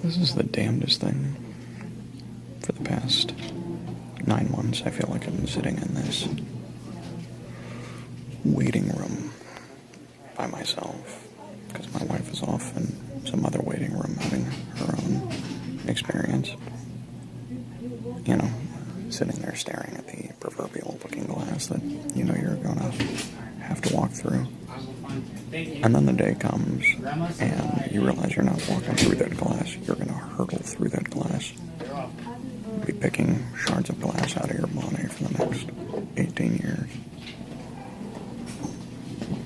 This is the damnedest thing. For the past 9 months, I feel like I've been sitting in this waiting room by myself, because my wife is off in some other waiting room having her own experience. You know, sitting there staring at the proverbial looking glass that you know you're gonna have to walk through. And then the day comes, and you realize you're not walking through that glass, you're gonna hurtle through that glass. Be picking shards of glass out of your body for the next 18 years.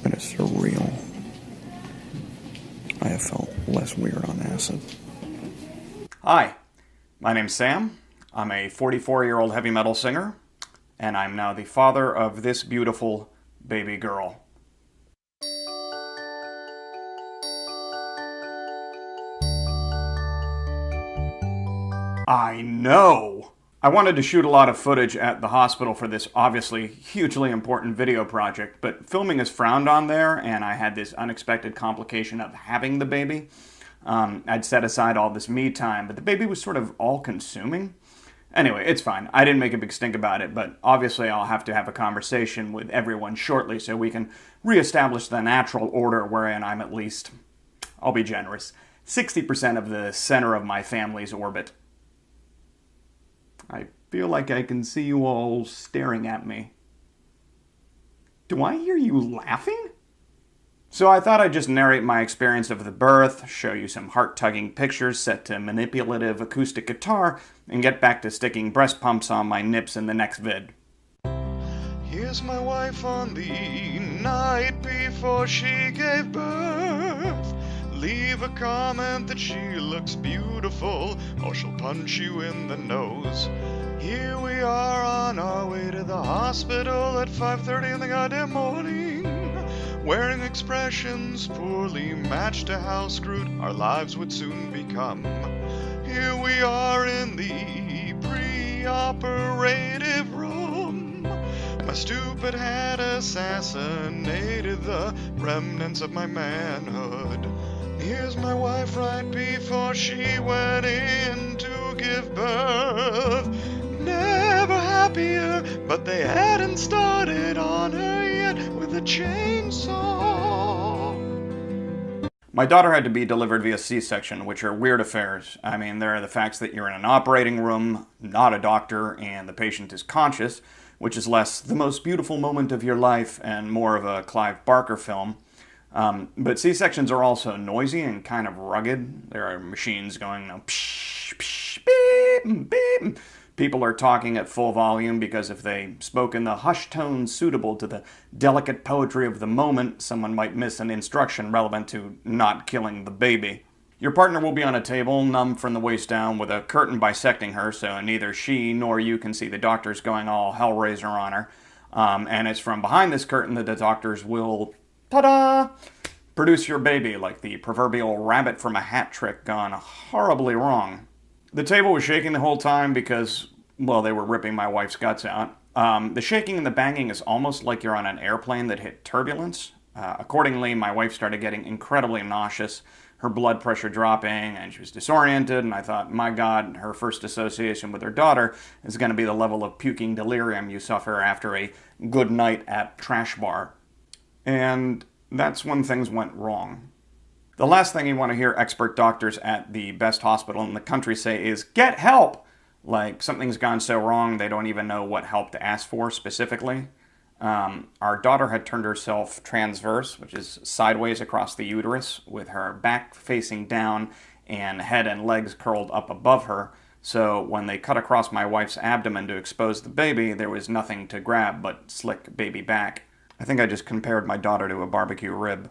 It is surreal. I have felt less weird on acid. Hi, my name's Sam. I'm a 44-year-old heavy metal singer, and I'm now the father of this beautiful baby girl. I know! I wanted to shoot a lot of footage at the hospital for this obviously hugely important video project, but filming is frowned on there, and I had this unexpected complication of having the baby. I'd set aside all this me time, but the baby was sort of all-consuming. Anyway, it's fine. I didn't make a big stink about it, but obviously I'll have to have a conversation with everyone shortly so we can reestablish the natural order wherein I'm at least, I'll be generous, 60% of the center of my family's orbit. I feel like I can see you all staring at me. Do I hear you laughing? So I thought I'd just narrate my experience of the birth, show you some heart-tugging pictures set to manipulative acoustic guitar, and get back to sticking breast pumps on my nips in the next vid. Here's my wife on the night before she gave birth. Leave a comment that she looks beautiful, or she'll punch you in the nose. Here we are on our way to the hospital at 5:30 in the goddamn morning, wearing expressions poorly matched to how screwed our lives would soon become. Here we are in the pre-operative room. My stupid had assassinated the remnants of my manhood. Here's my wife right before she went in to give birth. Never happier, but they hadn't started on her yet with a chainsaw. My daughter had to be delivered via C-section, which are weird affairs. I mean, there are the facts that you're in an operating room, not a doctor, and the patient is conscious, which is less the most beautiful moment of your life and more of a Clive Barker film. But C-sections are also noisy and kind of rugged. There are machines going, psh, psh, beep, beep. People are talking at full volume because if they spoke in the hushed tones suitable to the delicate poetry of the moment, someone might miss an instruction relevant to not killing the baby. Your partner will be on a table, numb from the waist down, with a curtain bisecting her, so neither she nor you can see the doctors going all Hellraiser on her. And it's from behind this curtain that the doctors will, ta-da! Produce your baby like the proverbial rabbit from a hat trick gone horribly wrong. The table was shaking the whole time because, well, they were ripping my wife's guts out. The shaking and the banging is almost like you're on an airplane that hit turbulence. Accordingly, my wife started getting incredibly nauseous, her blood pressure dropping, and she was disoriented, and I thought, my God, her first association with her daughter is going to be the level of puking delirium you suffer after a good night at trash bar. And that's when things went wrong. The last thing you want to hear expert doctors at the best hospital in the country say is, get help! Like something's gone so wrong they don't even know what help to ask for specifically. Our daughter had turned herself transverse, which is sideways across the uterus, with her back facing down and head and legs curled up above her. So when they cut across my wife's abdomen to expose the baby, there was nothing to grab but slick baby back. I think I just compared my daughter to a barbecue rib.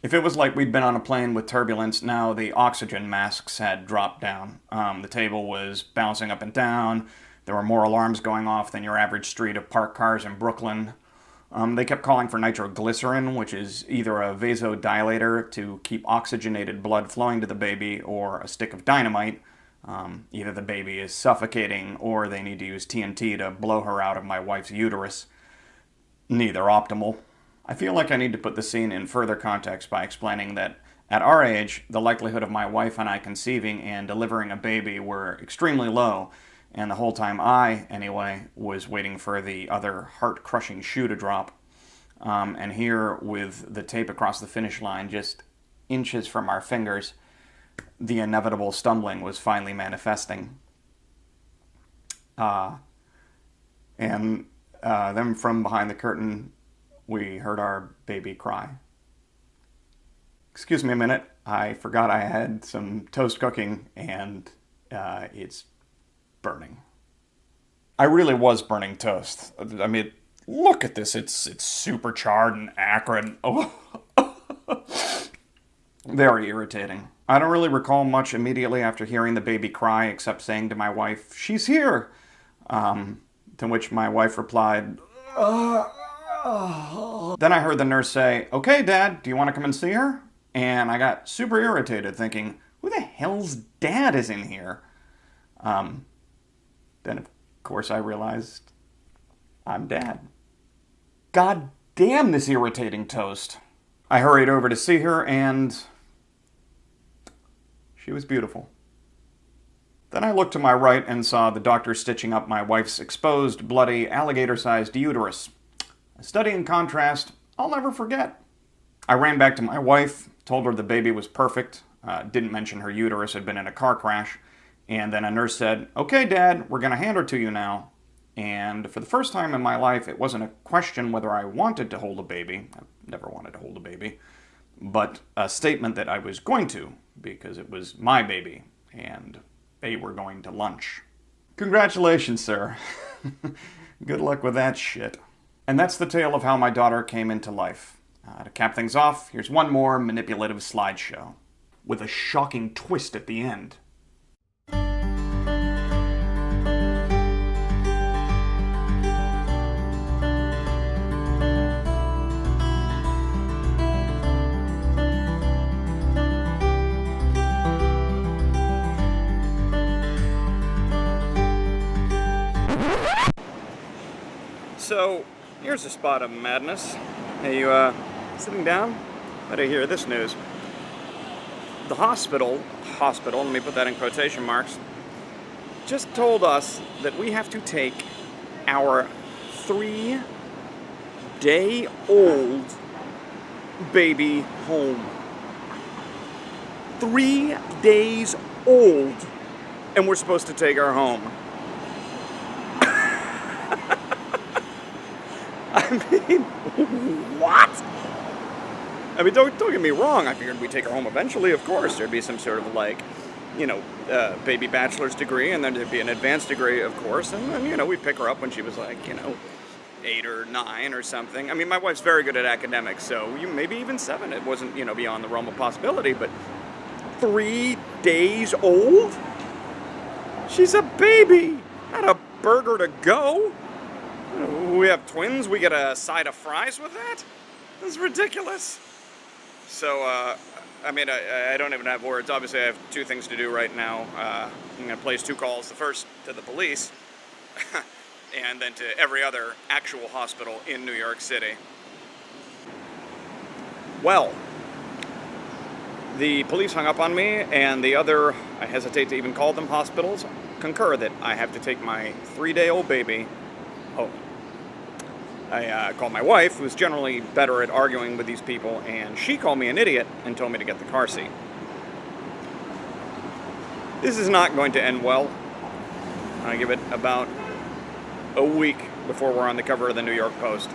If it was like we'd been on a plane with turbulence, now the oxygen masks had dropped down. The table was bouncing up and down. There were more alarms going off than your average street of parked cars in Brooklyn. They kept calling for nitroglycerin, which is either a vasodilator to keep oxygenated blood flowing to the baby or a stick of dynamite. Either the baby is suffocating or they need to use TNT to blow her out of my wife's uterus. Neither optimal. I feel like I need to put the scene in further context by explaining that At our age, the likelihood of my wife and I conceiving and delivering a baby were extremely low, and the whole time I, anyway, was waiting for the other heart-crushing shoe to drop. And here, with the tape across the finish line just inches from our fingers, the inevitable stumbling was finally manifesting. And then from behind the curtain, we heard our baby cry. Excuse me a minute, I forgot I had some toast cooking, and it's burning. I really was burning toast. I mean, look at this, it's super charred and acrid. Oh. Very irritating. I don't really recall much immediately after hearing the baby cry, except saying to my wife, "She's here!" To which my wife replied, Then I heard the nurse say, "Okay, Dad, do you want to come and see her?" And I got super irritated, thinking, who the hell's Dad is in here? Then, of course, I realized I'm Dad. God damn this irritating toast. I hurried over to see her, and she was beautiful. Then I looked to my right and saw the doctor stitching up my wife's exposed, bloody, alligator-sized uterus. A study in contrast I'll never forget. I ran back to my wife, told her the baby was perfect, didn't mention her uterus had been in a car crash, and then a nurse said, "Okay, Dad, we're going to hand her to you now." And for the first time in my life, it wasn't a question whether I wanted to hold a baby. I've never wanted to hold a baby. But a statement that I was going to, because it was my baby, and they were going to lunch. Congratulations, sir. Good luck with that shit. And that's the tale of how my daughter came into life. To cap things off, here's one more manipulative slideshow, with a shocking twist at the end. So, here's a spot of madness. Hey, you, sitting down? Better hear this news. The hospital, let me put that in quotation marks, just told us that we have to take our 3-day-old baby home. 3 days old, and we're supposed to take her home. I mean, what? I mean, don't get me wrong. I figured we'd take her home eventually, of course. There'd be some sort of, like, baby bachelor's degree, and then there'd be an advanced degree, of course. And then, we'd pick her up when she was, like, 8 or 9 or something. I mean, my wife's very good at academics, so maybe even 7. It wasn't, beyond the realm of possibility, but 3 days old? She's a baby! Not a burger to go! We have twins, we get a side of fries with that? That's ridiculous. So, I don't even have words. Obviously, I have 2 things to do right now. I'm going to place 2 calls. The first to the police, and then to every other actual hospital in New York City. Well, the police hung up on me, and the other, I hesitate to even call them hospitals, concur that I have to take my 3-day-old baby home. I called my wife, who's generally better at arguing with these people, and she called me an idiot and told me to get the car seat. This is not going to end well. I give it about a week before we're on the cover of the New York Post.